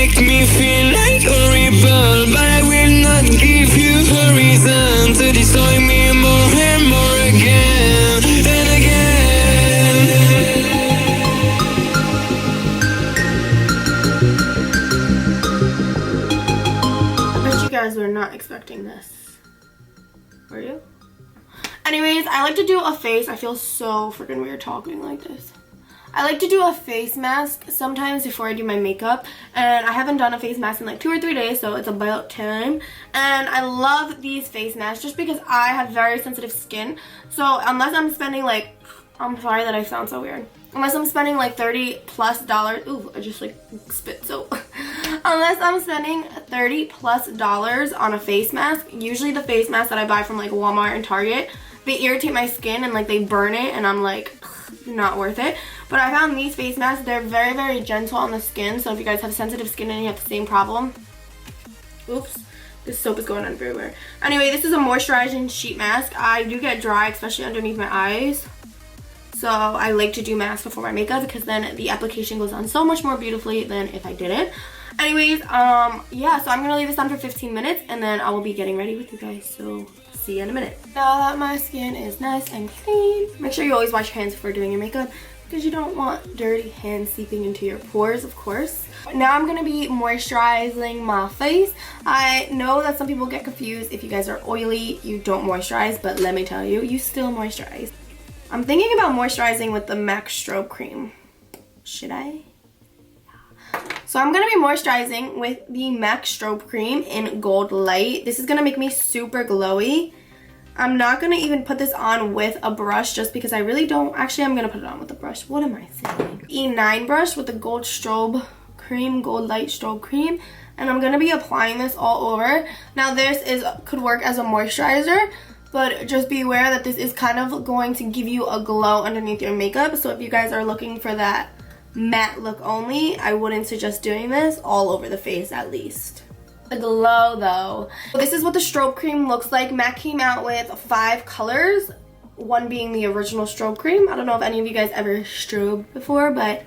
make me feel like a rebel, but I will not give you a reason to destroy me more and more again and again. I bet you guys were not expecting this. Were you? Anyways, I like to do a face. I feel so freaking weird talking like this. I like to do a face mask sometimes before I do my makeup, and I haven't done a face mask in like 2 or 3 days, so it's about time. And I love these face masks just because I have very sensitive skin, so unless I'm spending like, I'm sorry that I sound so weird, unless I'm spending like $30+, ooh, I just like spit soap. Unless I'm spending $30+ on a face mask, usually the face masks that I buy from like Walmart and Target, they irritate my skin and like they burn it, and I'm like, not worth it. But I found these face masks, they're very, very gentle on the skin, so if you guys have sensitive skin and you have the same problem, oops, this soap is going everywhere. Anyway, this is a moisturizing sheet mask. I do get dry, especially underneath my eyes, so I like to do masks before my makeup because then the application goes on so much more beautifully than if I didn't. Anyways, yeah, so I'm gonna leave this on for 15 minutes and then I will be getting ready with you guys, so see you in a minute. Now that my skin is nice and clean, make sure you always wash your hands before doing your makeup because you don't want dirty hands seeping into your pores, of course. Now I'm gonna be moisturizing my face. I know that some people get confused. If you guys are oily, you don't moisturize, but let me tell you, you still moisturize. I'm thinking about moisturizing with the MAC Strobe Cream. Should I? So I'm going to be moisturizing with the MAC Strobe Cream in Gold Light. This is going to make me super glowy. I'm not going to even put this on with a brush just because I really don't. Actually, I'm going to put it on with a brush. What am I saying? E9 brush with the Gold Strobe Cream, Gold Light Strobe Cream. And I'm going to be applying this all over. Now this could work as a moisturizer, but just be aware that this is kind of going to give you a glow underneath your makeup. So if you guys are looking for that matte look only, I wouldn't suggest doing this all over the face at least. The glow though. This is what the strobe cream looks like. MAC came out with 5 colors, one being the original strobe cream. I don't know if any of you guys ever strobed before, but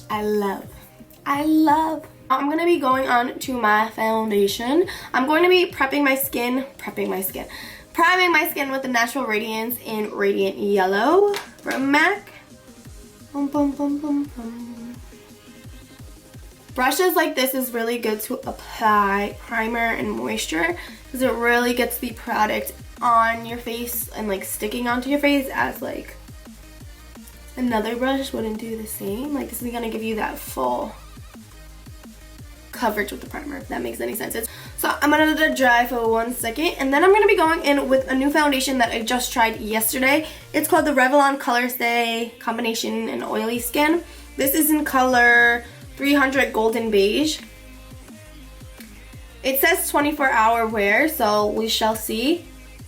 I love. I'm going to be going on to my foundation. I'm going to be priming my skin with the Natural Radiance in Radiant Yellow from MAC. Brushes like this is really good to apply primer and moisture because it really gets the product on your face and like sticking onto your face, as like another brush wouldn't do the same. Like this is gonna give you that full coverage with the primer, if that makes any sense. So I'm gonna let it dry for 1 second, and then I'm gonna be going in with a new foundation that I just tried yesterday. It's called the Revlon Color Stay Combination in Oily Skin. This is in color 300 Golden Beige. It says 24-hour wear, so we shall see.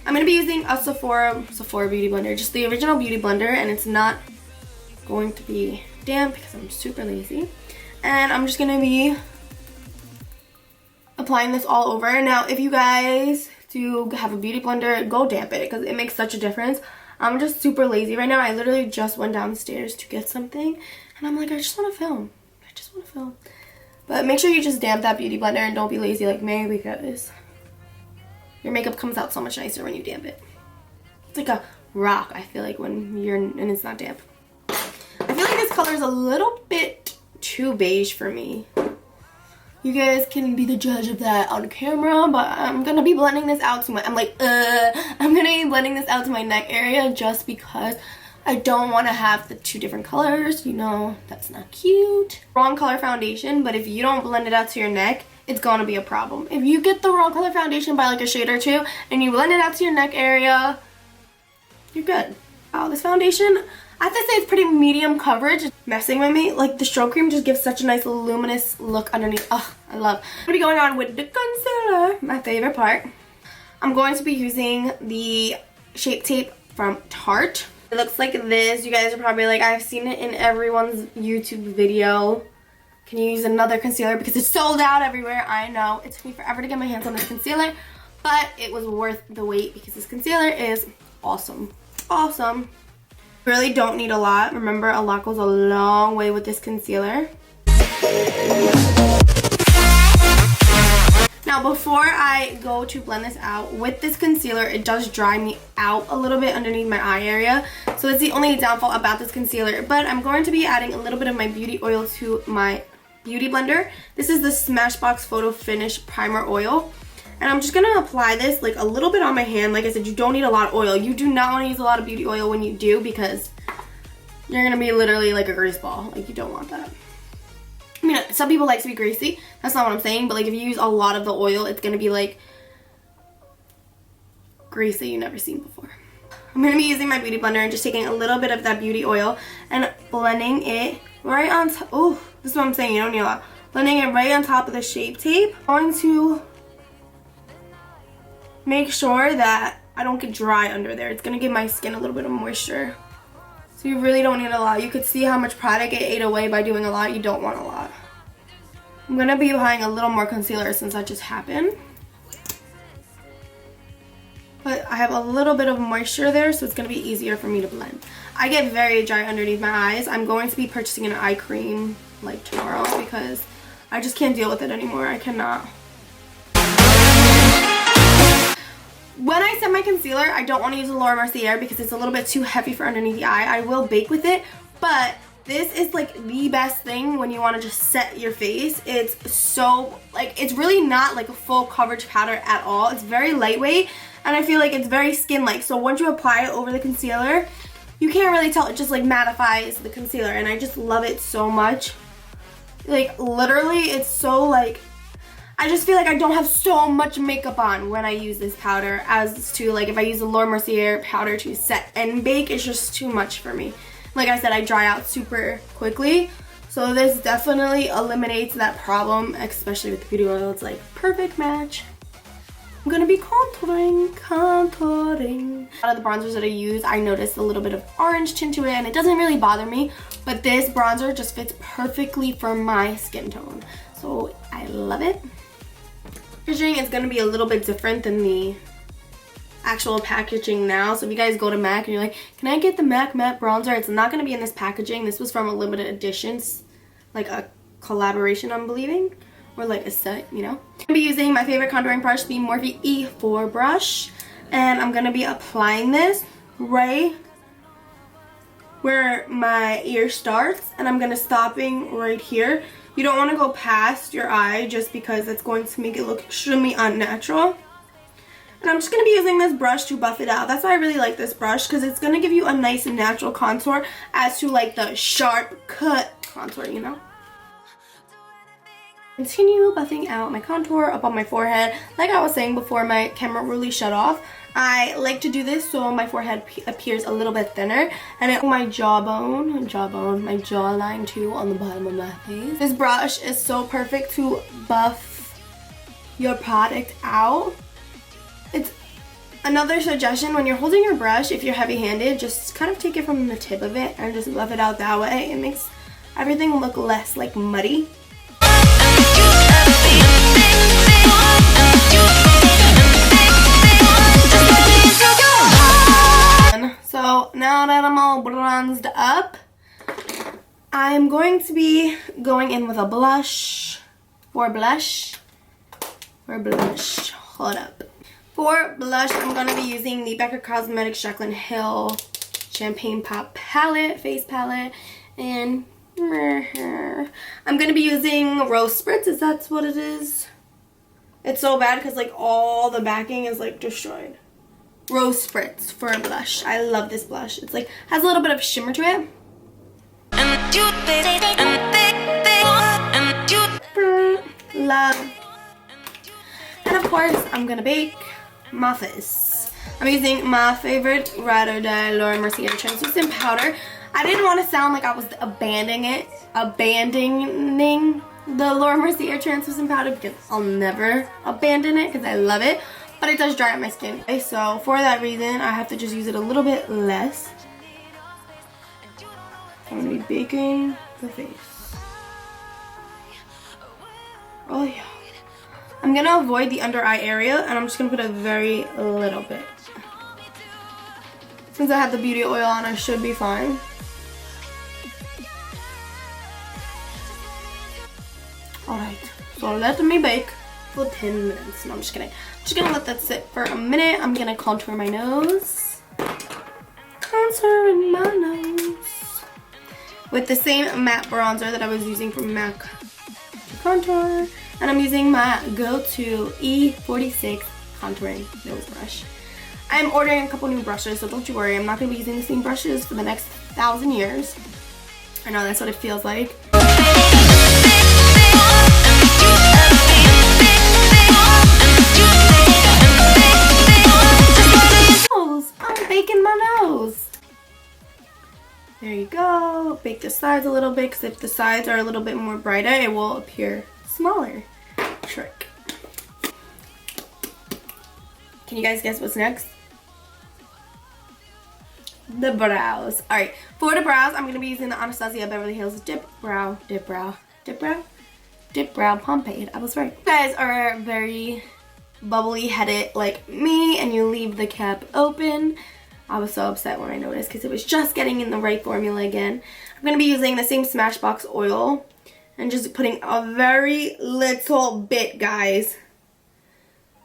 I'm gonna be using a Sephora Beauty Blender, just the original Beauty Blender, and it's not going to be damp because I'm super lazy. And I'm just gonna be applying this all over. Now if you guys do have a beauty blender, go damp it because it makes such a difference. I'm just super lazy right now. I literally just went downstairs to get something and I'm like, I just want to film. But make sure you just damp that beauty blender and don't be lazy like me, because your makeup comes out so much nicer when you damp it. It's like a rock, I feel like, when and it's not damp. I feel like this color is a little bit too beige for me. You guys can be the judge of that on camera, but I'm gonna be blending this out to my, I'm gonna be blending this out to my neck area just because I don't want to have the 2 different colors. You know, that's not cute. Wrong color foundation, but if you don't blend it out to your neck, it's gonna be a problem. If you get the wrong color foundation by like a shade or 2 and you blend it out to your neck area, you're good. Wow, this foundation, I have to say it's pretty medium coverage. It's messing with me. Like the strobe cream just gives such a nice luminous look underneath. Oh, I love. I'm gonna be going on with the concealer, my favorite part. I'm going to be using the Shape Tape from Tarte. It looks like this. You guys are probably like, I've seen it in everyone's YouTube video. Can you use another concealer? Because it's sold out everywhere. I know. It took me forever to get my hands on this concealer, but it was worth the wait because this concealer is awesome. Awesome. Really don't need a lot. Remember, a lot goes a long way with this concealer. Now before I go to blend this out, with this concealer, it does dry me out a little bit underneath my eye area. So that's the only downfall about this concealer. But I'm going to be adding a little bit of my beauty oil to my beauty blender. This is the Smashbox Photo Finish Primer Oil. And I'm just going to apply this like a little bit on my hand. Like I said, you don't need a lot of oil. You do not want to use a lot of beauty oil when you do, because you're going to be literally like a grease ball. Like, you don't want that. I mean, some people like to be greasy. That's not what I'm saying. But like, if you use a lot of the oil, it's going to be like grease that you've never seen before. I'm going to be using my beauty blender and just taking a little bit of that beauty oil and blending it right on top. Oh, this is what I'm saying. You don't need a lot. Blending it right on top of the Shape Tape. I'm going to make sure that I don't get dry under there. It's going to give my skin a little bit of moisture. So you really don't need a lot. You could see how much product it ate away by doing a lot. You don't want a lot. I'm going to be applying a little more concealer since that just happened. But I have a little bit of moisture there, so it's going to be easier for me to blend. I get very dry underneath my eyes. I'm going to be purchasing an eye cream like tomorrow because I just can't deal with it anymore. I cannot. When I set my concealer, I don't want to use a Mercier because it's a little bit too heavy for underneath the eye. I will bake with it, but this is like the best thing when you want to just set your face. It's so, like, it's really not like a full coverage powder at all. It's very lightweight, and I feel like it's very skin-like. So once you apply it over the concealer, you can't really tell. It just like mattifies the concealer, and I just love it so much. Like, literally, it's so like, I just feel like I don't have so much makeup on when I use this powder as to like if I use the Mercier powder to set and bake. It's just too much for me. Like I said, I dry out super quickly, so this definitely eliminates that problem, especially with the beauty oil. It's like perfect match. I'm gonna be contouring. Out of the bronzers that I use, I noticed a little bit of orange tint to it, and it doesn't really bother me, but this bronzer just fits perfectly for my skin tone, so I love it. Packaging is going to be a little bit different than the actual packaging now. So if you guys go to MAC and you're like, can I get the MAC matte bronzer? It's not going to be in this packaging. This was from a limited editions, like a collaboration, I'm believing, or like a set, you know. I'm going to be using my favorite contouring brush, the Morphe E4 brush, and I'm going to be applying this right where my ear starts, and I'm going to stopping right here. You don't want to go past your eye just because it's going to make it look extremely unnatural. And I'm just going to be using this brush to buff it out. That's why I really like this brush, because it's going to give you a nice and natural contour as to like the sharp cut contour, you know. Continue buffing out my contour up on my forehead. Like I was saying before my camera really shut off, I like to do this so my forehead appears a little bit thinner, and it my jawline too on the bottom of my face. This brush is so perfect to buff your product out. It's another suggestion: when you're holding your brush, if you're heavy-handed, just kind of take it from the tip of it and just buff it out that way. It makes everything look less like muddy. So now that I'm all bronzed up, I'm going to be going in with a blush. For blush, hold up. For blush, I'm going to be using the Becca Cosmetics Jaclyn Hill Champagne Pop palette, face palette, and I'm going to be using Rose Spritz, if that's what it is. It's so bad because like all the backing is like destroyed. Rose Spritz for a blush. I love this blush. It's like has a little bit of shimmer to it. Love. And of course, I'm gonna bake my face. I'm using my favorite Ride or Die Mercier translucent powder. I didn't want to sound like I was abandoning the Mercier translucent powder, because I'll never abandon it because I love it. But it does dry out my skin. Okay, so for that reason, I have to just use it a little bit less. I'm going to be baking the face. Oh yeah. I'm going to avoid the under eye area, and I'm just going to put a very little bit. Since I have the beauty oil on, I should be fine. Alright, so let me bake for 10 minutes. No, I'm just kidding. I'm just gonna let that sit for a minute. I'm gonna contour my nose. Contouring my nose. With the same matte bronzer that I was using from MAC to contour. And I'm using my go-to E46 contouring nose brush. I'm ordering a couple new brushes, so don't you worry. I'm not gonna be using the same brushes for the next 1,000 years. I know that's what it feels like. I'm baking my nose. There you go. Bake the sides a little bit, because if the sides are a little bit more brighter, it will appear smaller. Trick. Can you guys guess what's next? The brows. Alright, for the brows, I'm going to be using the Anastasia Beverly Hills Dip Brow Pomade. I was right. You guys are very bubbly headed like me, and you leave the cap open. I was so upset when I noticed, because it was just getting in the right formula again. I'm going to be using the same Smashbox oil and just putting a very little bit, guys.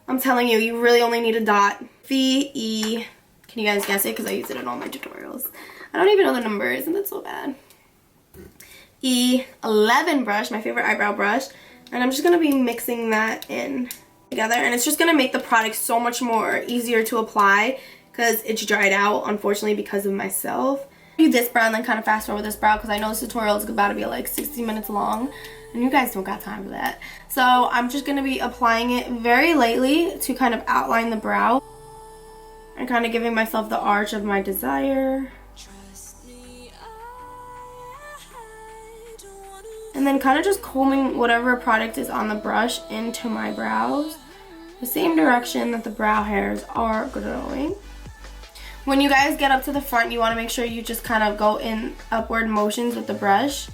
I'm telling you, you really only need a dot. V-E. Can you guys guess it? Because I use it in all my tutorials. I don't even know the numbers, isn't that so bad? E11 brush, my favorite eyebrow brush. And I'm just going to be mixing that in together. And it's just going to make the product so much more easier to apply, because it's dried out, unfortunately, because of myself. Do this brow and then kind of fast forward this brow, because I know this tutorial is about to be like 60 minutes long, and you guys don't got time for that. So I'm just going to be applying it very lightly to kind of outline the brow and kind of giving myself the arch of my desire. And then kind of just combing whatever product is on the brush into my brows, the same direction that the brow hairs are growing. When you guys get up to the front, you want to make sure you just kind of go in upward motions with the brush.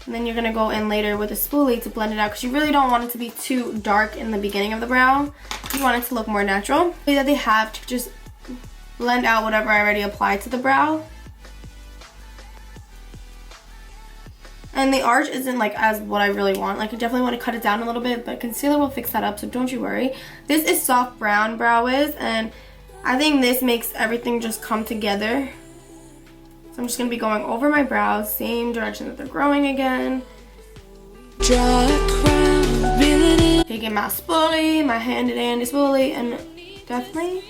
And then you're going to go in later with a spoolie to blend it out, because you really don't want it to be too dark in the beginning of the brow. You want it to look more natural. The way that they have to just blend out whatever I already applied to the brow. And the arch isn't like as what I really want. Like, I definitely want to cut it down a little bit, but concealer will fix that up, so don't you worry. This is soft brown brow wiz, and I think this makes everything just come together. So I'm just going to be going over my brows, same direction that they're growing again. Taking my spoolie, my handy dandy spoolie, and definitely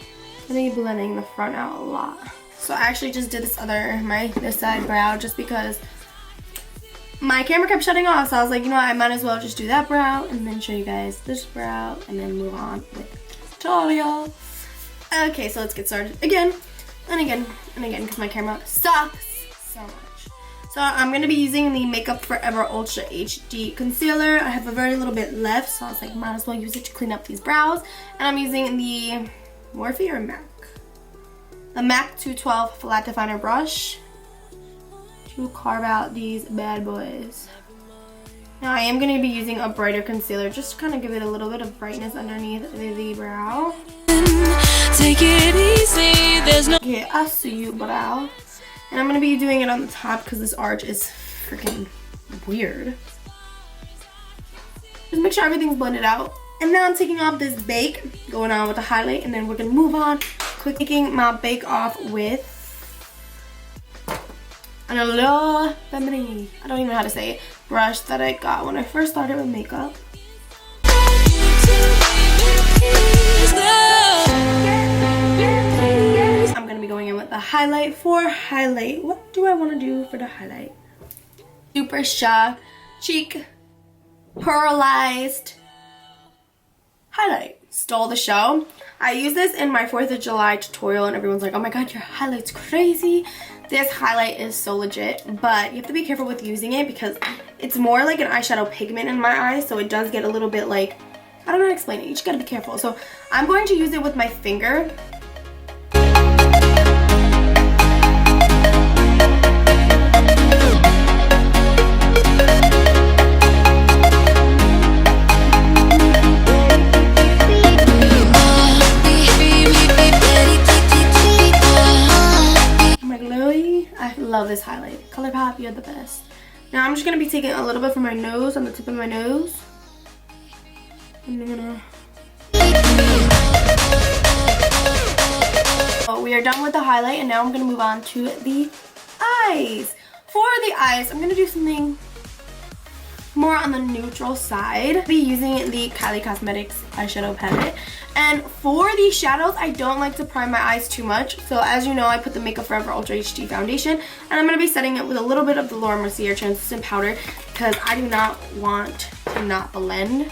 going to be blending the front out a lot. So I actually just did this side brow just because my camera kept shutting off, so I was like, you know what, I might as well just do that brow and then show you guys this brow and then move on with the tutorial. Okay, so let's get started again and again and again, because my camera sucks so much. So I'm going to be using the Makeup Forever Ultra HD Concealer. I have a very little bit left, so I was like, might as well use it to clean up these brows. And I'm using the Morphe or MAC? The MAC 212 Flat Definer Brush to carve out these bad boys. Now I am going to be using a brighter concealer just to kind of give it a little bit of brightness underneath the brow. Take it easy, there's no... Okay, I see you, brow. And I'm going to be doing it on the top because this arch is freaking weird. Just make sure everything's blended out. And now I'm taking off this bake, going on with the highlight, and then we're going to move on. Quick taking my bake off with an Allure Feminine, I don't even know how to say it, brush that I got when I first started with makeup. I'm going to be going in with the highlight. For highlight, what do I want to do for the highlight? Super Shock Cheek Pearlized Highlight. Stole the show. I use this in my 4th of July tutorial and everyone's like, oh my god, your highlight's crazy. This highlight is so legit, but you have to be careful with using it because it's more like an eyeshadow pigment in my eyes, so it does get a little bit like, I don't know how to explain it, you just gotta be careful. So I'm going to use it with my finger. I love this highlight. Colourpop, you're the best. Now I'm just going to be taking a little bit from my nose, on the tip of my nose. And I'm gonna... Oh, we are done with the highlight, and now I'm going to move on to the eyes. For the eyes, I'm going to do something more on the neutral side. I'll be using the Kylie Cosmetics eyeshadow palette. And for the shadows, I don't like to prime my eyes too much. So as you know, I put the Makeup Forever Ultra HD foundation, and I'm going to be setting it with a little bit of the Mercier translucent powder because I do not want to not blend.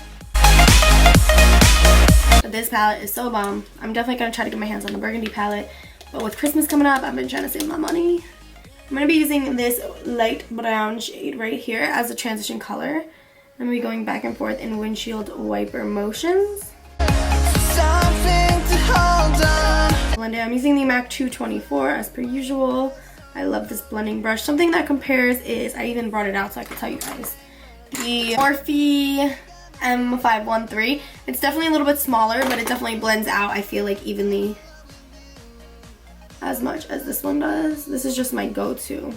But this palette is so bomb. I'm definitely going to try to get my hands on the burgundy palette. But with Christmas coming up, I've been trying to save my money. I'm going to be using this light brown shade right here as a transition color. I'm going to be going back and forth in windshield wiper motions. Blend it. I'm using the MAC 224 as per usual. I love this blending brush. Something that compares is, I even brought it out so I could tell you guys, the Morphe M513. It's definitely a little bit smaller, but it definitely blends out, I feel like, evenly as much as this one does. This is just my go-to.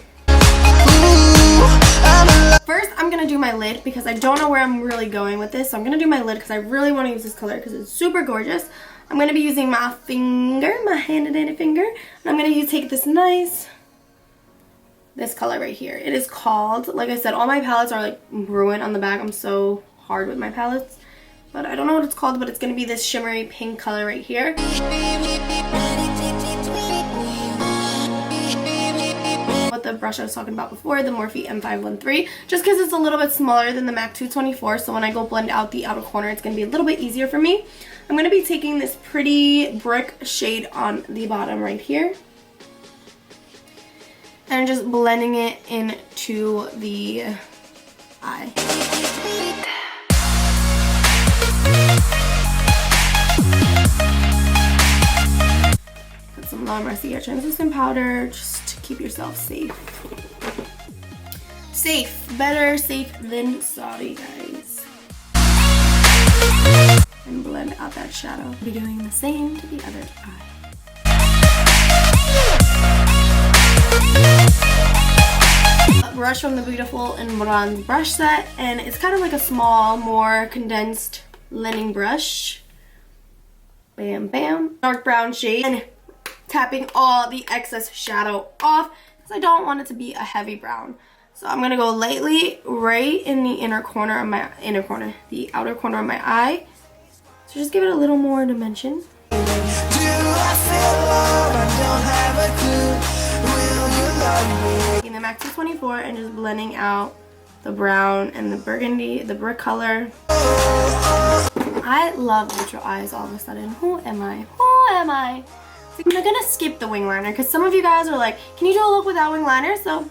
First, I'm going to do my lid because I don't know where I'm really going with this. So I'm going to do my lid because I really want to use this color because it's super gorgeous. I'm going to be using my finger, my hand-in-hand finger. And I'm going to take this this color right here. It is called, like I said, all my palettes are like Grwm on the back. I'm so hard with my palettes. But I don't know what it's called, but it's going to be this shimmery pink color right here. The brush I was talking about before, the Morphe M513, just because it's a little bit smaller than the MAC 224, so when I go blend out the outer corner, it's going to be a little bit easier for me. I'm going to be taking this pretty brick shade on the bottom right here and just blending it into the eye. Put some Mercier translucent powder, just keep yourself safe. Safe. Better safe than sorry, guys. And blend out that shadow. I'll be doing the same to the other eye. A brush from the Beautiful in Bronze brush set, and it's kind of like a small, more condensed blending brush. Bam, bam. Dark brown shade. And tapping all the excess shadow off because I don't want it to be a heavy brown. So I'm going to go lightly right in the the outer corner of my eye. So just give it a little more dimension. Do I feel love? I don't have a clue. Will you love me? Taking the MAC 224 and just blending out the brown and the burgundy, the brick color. I love neutral eyes all of a sudden. Who am I? Who am I? I'm gonna skip the wing liner because some of you guys are like, can you do a look without wing liner? So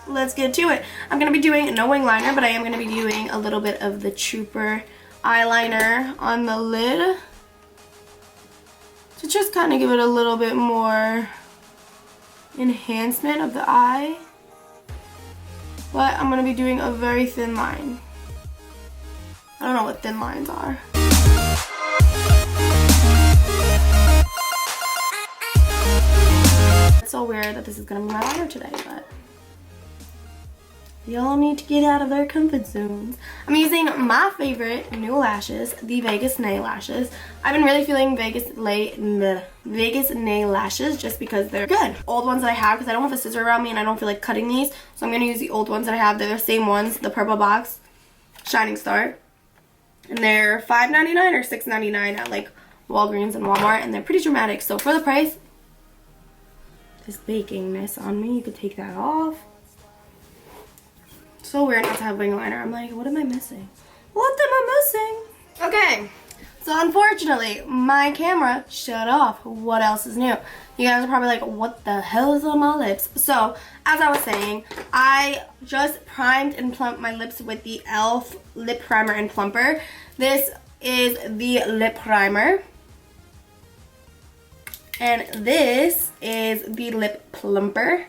let's get to it. I'm gonna be doing no wing liner, but I am gonna be doing a little bit of the Trooper eyeliner on the lid to just kind of give it a little bit more enhancement of the eye. But I'm gonna be doing a very thin line. I don't know what thin lines are. It's so weird that this is gonna be my liner today, but y'all need to get out of their comfort zones. I'm using my favorite new lashes, the Vegas nail lashes. I've been really feeling Vegas nail lashes just because they're good. Old ones that I have because I don't have a scissor around me and I don't feel like cutting these, so I'm gonna use the old ones that I have. They're the same ones, the purple box, Shining Star, and they're $5.99 or $6.99 at like Walgreens and Walmart, and they're pretty dramatic. So for the price, this bakingness on me, you could take that off. So weird not to have wing liner. I'm like, what am I missing? What am I missing? Okay, so unfortunately, my camera shut off. What else is new? You guys are probably like, what the hell is on my lips? So, as I was saying, I just primed and plumped my lips with the e.l.f. lip primer and plumper. This is the lip primer. And this is the lip plumper.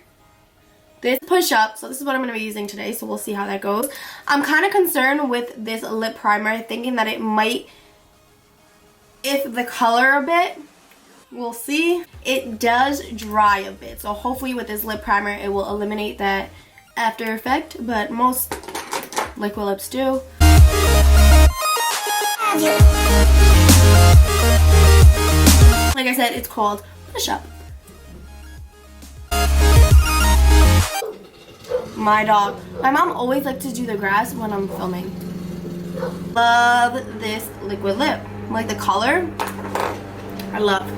This push up, so this is what I'm going to be using today, so we'll see how that goes. I'm kind of concerned with this lip primer, thinking that it might, if the color a bit, we'll see. It does dry a bit, so hopefully with this lip primer it will eliminate that after effect, but most liquid lips do. Like I said, it's called Push Up. My dog. My mom always likes to do the grass when I'm filming. Love this liquid lip. Like the color, I love.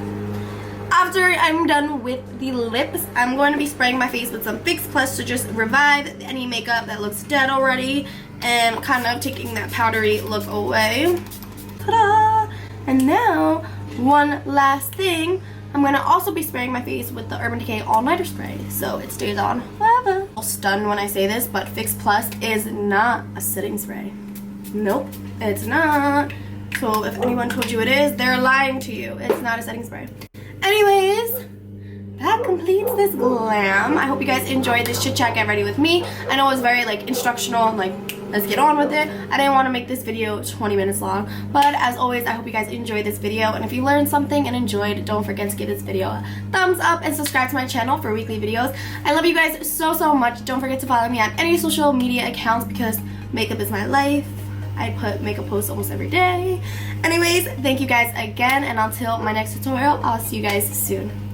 After I'm done with the lips, I'm going to be spraying my face with some Fix Plus to just revive any makeup that looks dead already and kind of taking that powdery look away. Ta-da! And now, one last thing, I'm going to also be spraying my face with the Urban Decay All Nighter Spray so it stays on forever. I'm stunned when I say this, but Fix Plus is not a setting spray. Nope, it's not. So if anyone told you it is, they're lying to you. It's not a setting spray. Anyways, that completes this glam. I hope you guys enjoyed this chit chat get ready with me. I know it was very like instructional and like let's get on with it. I didn't want to make this video 20 minutes long, but as always, I hope you guys enjoyed this video, and if you learned something and enjoyed, don't forget to give this video a thumbs up and subscribe to my channel for weekly videos. I love you guys so much. Don't forget to follow me on any social media accounts because makeup is my life. I put makeup posts almost every day. Anyways, thank you guys again, and until my next tutorial, I'll see you guys soon.